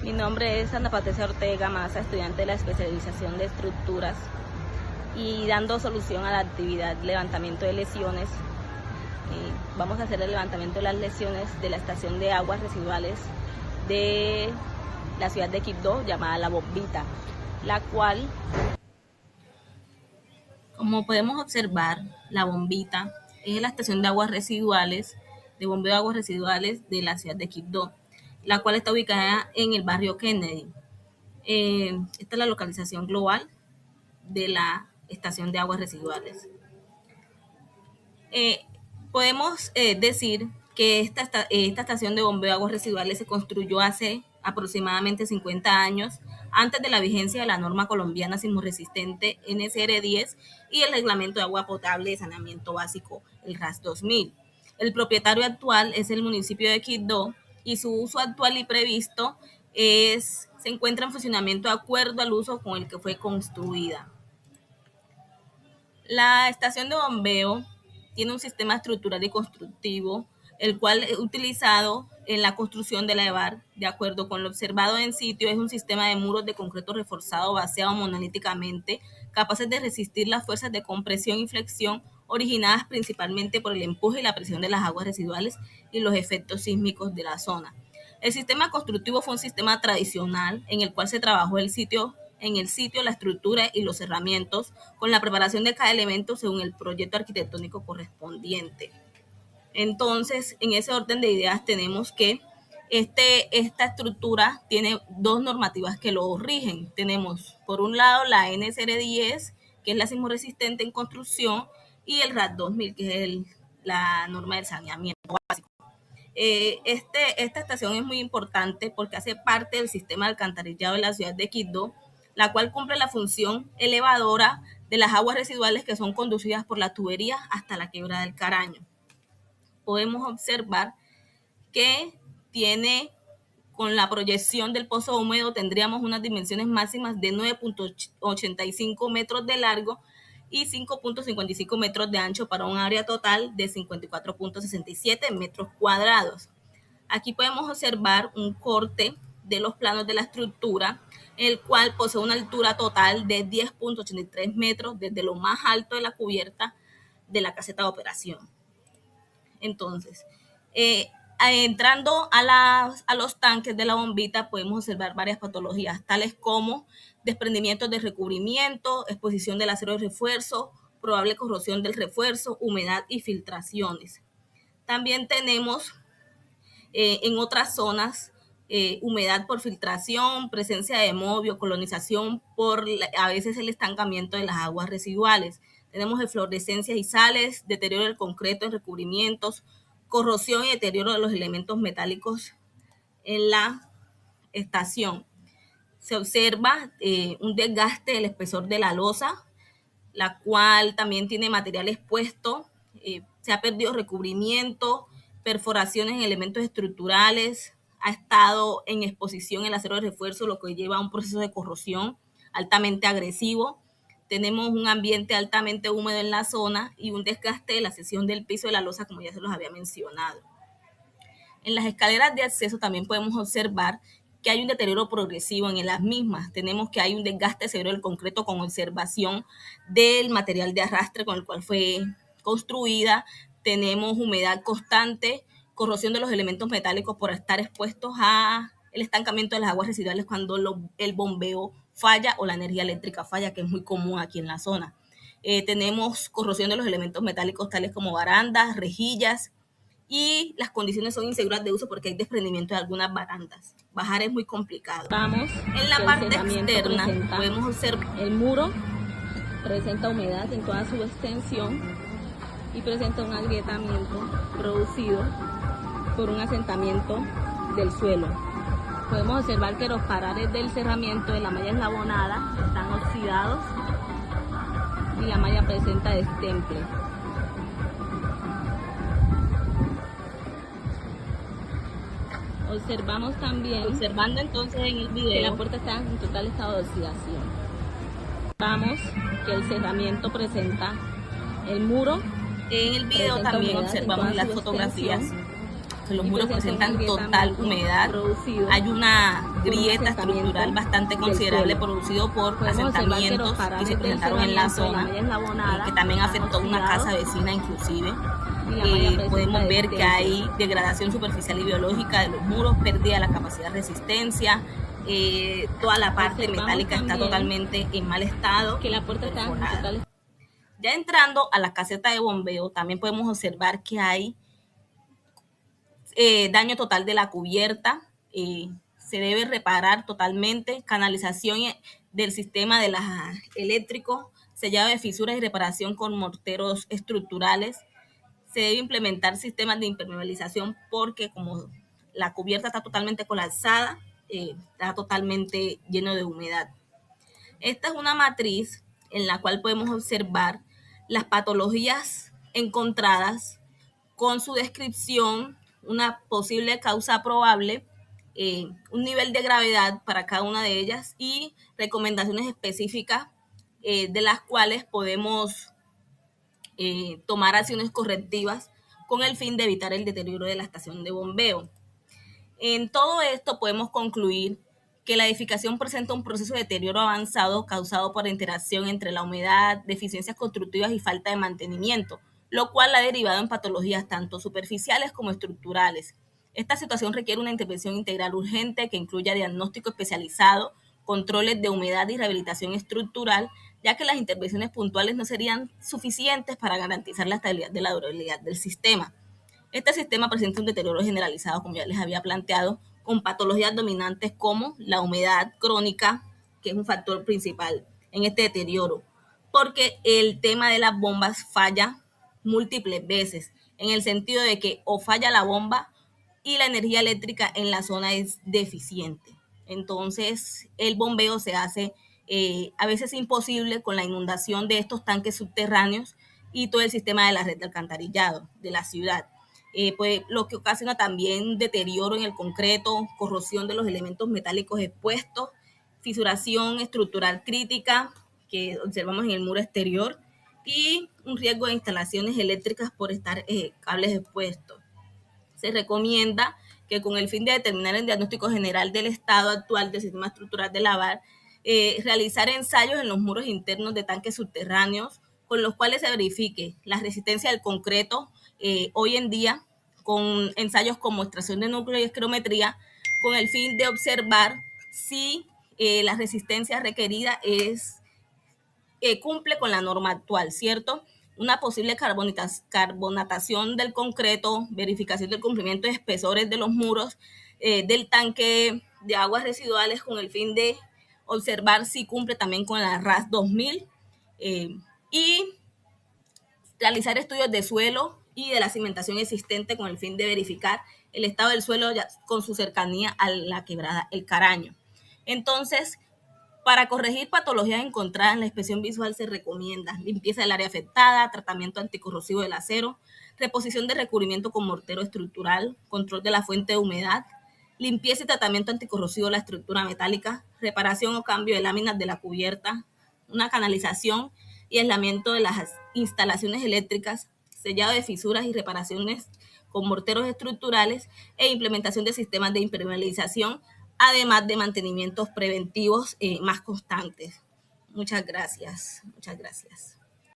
Mi nombre es Ana Patricia Ortega Maza, estudiante de la especialización de estructuras y dando solución a la actividad levantamiento de lesiones. Vamos a hacer el levantamiento de las lesiones de la estación de aguas residuales de la ciudad de Quibdó, llamada La Bombita, la cual, como podemos observar, La Bombita es la estación de aguas residuales, de bombeo de aguas residuales de la ciudad de Quibdó, la cual está ubicada en el barrio Kennedy. Esta es la localización global de la estación de aguas residuales. Podemos decir que esta estación de bombeo de aguas residuales se construyó hace aproximadamente 50 años, antes de la vigencia de la norma colombiana sismorresistente NSR10 y el reglamento de agua potable de saneamiento básico, el RAS 2000. El propietario actual es el municipio de Quibdó y su uso actual y previsto se encuentra en funcionamiento de acuerdo al uso con el que fue construida. La estación de bombeo tiene un sistema estructural y constructivo, el cual es utilizado en la construcción de la EVAR. De acuerdo con lo observado en sitio, es un sistema de muros de concreto reforzado vaciado monolíticamente, capaces de resistir las fuerzas de compresión y flexión originadas principalmente por el empuje y la presión de las aguas residuales y los efectos sísmicos de la zona. El sistema constructivo fue un sistema tradicional en el cual se trabajó en el sitio, la estructura y los cerramientos, con la preparación de cada elemento según el proyecto arquitectónico correspondiente. Entonces, en ese orden de ideas tenemos que esta estructura tiene dos normativas que lo rigen. Tenemos, por un lado, la NSR10, que es la sismorresistente en construcción, y el RAS 2000, que es la norma del saneamiento básico. Esta estación es muy importante porque hace parte del sistema de alcantarillado de la ciudad de Quibdó, la cual cumple la función elevadora de las aguas residuales que son conducidas por la tubería hasta la quebrada del Caraño. Podemos observar que tiene, con la proyección del pozo húmedo, tendríamos unas dimensiones máximas de 9.85 metros de largo y 5.55 metros de ancho para un área total de 54.67 metros cuadrados. Aquí podemos observar un corte de los planos de la estructura, el cual posee una altura total de 10.83 metros desde lo más alto de la cubierta de la caseta de operación. Entonces, entrando a los tanques de la bombita, podemos observar varias patologías, tales como desprendimientos de recubrimiento, exposición del acero de refuerzo, probable corrosión del refuerzo, humedad y filtraciones. También tenemos en otras zonas humedad por filtración, presencia de moho, biocolonización por a veces el estancamiento de las aguas residuales. Tenemos eflorescencias y sales, deterioro del concreto en recubrimientos, corrosión y deterioro de los elementos metálicos en la estación. Se observa un desgaste del espesor de la losa, la cual también tiene material expuesto, se ha perdido recubrimiento, perforaciones en elementos estructurales, ha estado en exposición el acero de refuerzo, lo que lleva a un proceso de corrosión altamente agresivo. Tenemos un ambiente altamente húmedo en la zona y un desgaste de la sección del piso de la losa, como ya se los había mencionado. En las escaleras de acceso también podemos observar que hay un deterioro progresivo en las mismas. Tenemos que hay un desgaste severo del concreto con observación del material de arrastre con el cual fue construida. Tenemos humedad constante, corrosión de los elementos metálicos por estar expuestos al estancamiento de las aguas residuales cuando el bombeo falla o la energía eléctrica falla, que es muy común aquí en la zona. Tenemos corrosión de los elementos metálicos tales como barandas, rejillas, y las condiciones son inseguras de uso porque hay desprendimiento de algunas barandas. Bajar es muy complicado. Vamos, en la parte externa podemos observar el muro, presenta humedad en toda su extensión y presenta un agrietamiento producido por un asentamiento del suelo. Podemos observar que los parares del cerramiento de la malla eslabonada están oxidados y la malla presenta destemple. Observamos también, observando entonces en el video, que la puerta está en total estado de oxidación. Vamos que el cerramiento presenta el muro. En el video también observamos en las fotografías que los muros presentan total humedad. Hay una grieta estructural bastante considerable producido por asentamientos que se presentaron en la zona, que también afectó una casa vecina inclusive. Podemos ver que hay degradación superficial y biológica de los muros, pérdida de la capacidad de resistencia, toda la parte metálica está totalmente en mal estado. Que la puerta está total. Ya entrando a la caseta de bombeo, también podemos observar que hay daño total de la cubierta, se debe reparar totalmente, canalización del sistema de los eléctricos, sellado de fisuras y reparación con morteros estructurales. Se debe implementar sistemas de impermeabilización porque como la cubierta está totalmente colapsada, está totalmente lleno de humedad. Esta es una matriz en la cual podemos observar las patologías encontradas con su descripción, una posible causa probable, un nivel de gravedad para cada una de ellas y recomendaciones específicas de las cuales podemos tomar acciones correctivas con el fin de evitar el deterioro de la estación de bombeo. En todo esto podemos concluir que la edificación presenta un proceso de deterioro avanzado causado por la interacción entre la humedad, deficiencias constructivas y falta de mantenimiento, lo cual ha derivado en patologías tanto superficiales como estructurales. Esta situación requiere una intervención integral urgente que incluya diagnóstico especializado, controles de humedad y rehabilitación estructural, ya que las intervenciones puntuales no serían suficientes para garantizar la estabilidad de la durabilidad del sistema. Este sistema presenta un deterioro generalizado, como ya les había planteado, con patologías dominantes como la humedad crónica, que es un factor principal en este deterioro, porque el tema de las bombas falla múltiples veces, en el sentido de que o falla la bomba y la energía eléctrica en la zona es deficiente. Entonces, el bombeo se hace a veces imposible con la inundación de estos tanques subterráneos y todo el sistema de la red de alcantarillado de la ciudad. Pues, lo que ocasiona también deterioro en el concreto, corrosión de los elementos metálicos expuestos, fisuración estructural crítica que observamos en el muro exterior y un riesgo de instalaciones eléctricas por estar cables expuestos. Se recomienda que con el fin de determinar el diagnóstico general del estado actual del sistema estructural de lavar, realizar ensayos en los muros internos de tanques subterráneos con los cuales se verifique la resistencia del concreto hoy en día con ensayos como extracción de núcleo y esclerometría con el fin de observar si la resistencia requerida cumple con la norma actual, ¿cierto? Una posible carbonatación del concreto, verificación del cumplimiento de espesores de los muros del tanque de aguas residuales con el fin de observar si cumple también con la RAS 2000 y realizar estudios de suelo y de la cimentación existente con el fin de verificar el estado del suelo ya con su cercanía a la quebrada El Caraño. Entonces, para corregir patologías encontradas en la inspección visual se recomienda limpieza del área afectada, tratamiento anticorrosivo del acero, reposición de recubrimiento con mortero estructural, control de la fuente de humedad, limpieza y tratamiento anticorrosivo de la estructura metálica, reparación o cambio de láminas de la cubierta, una canalización y aislamiento de las instalaciones eléctricas, sellado de fisuras y reparaciones con morteros estructurales e implementación de sistemas de impermeabilización, además de mantenimientos preventivos más constantes. Muchas gracias. Muchas gracias.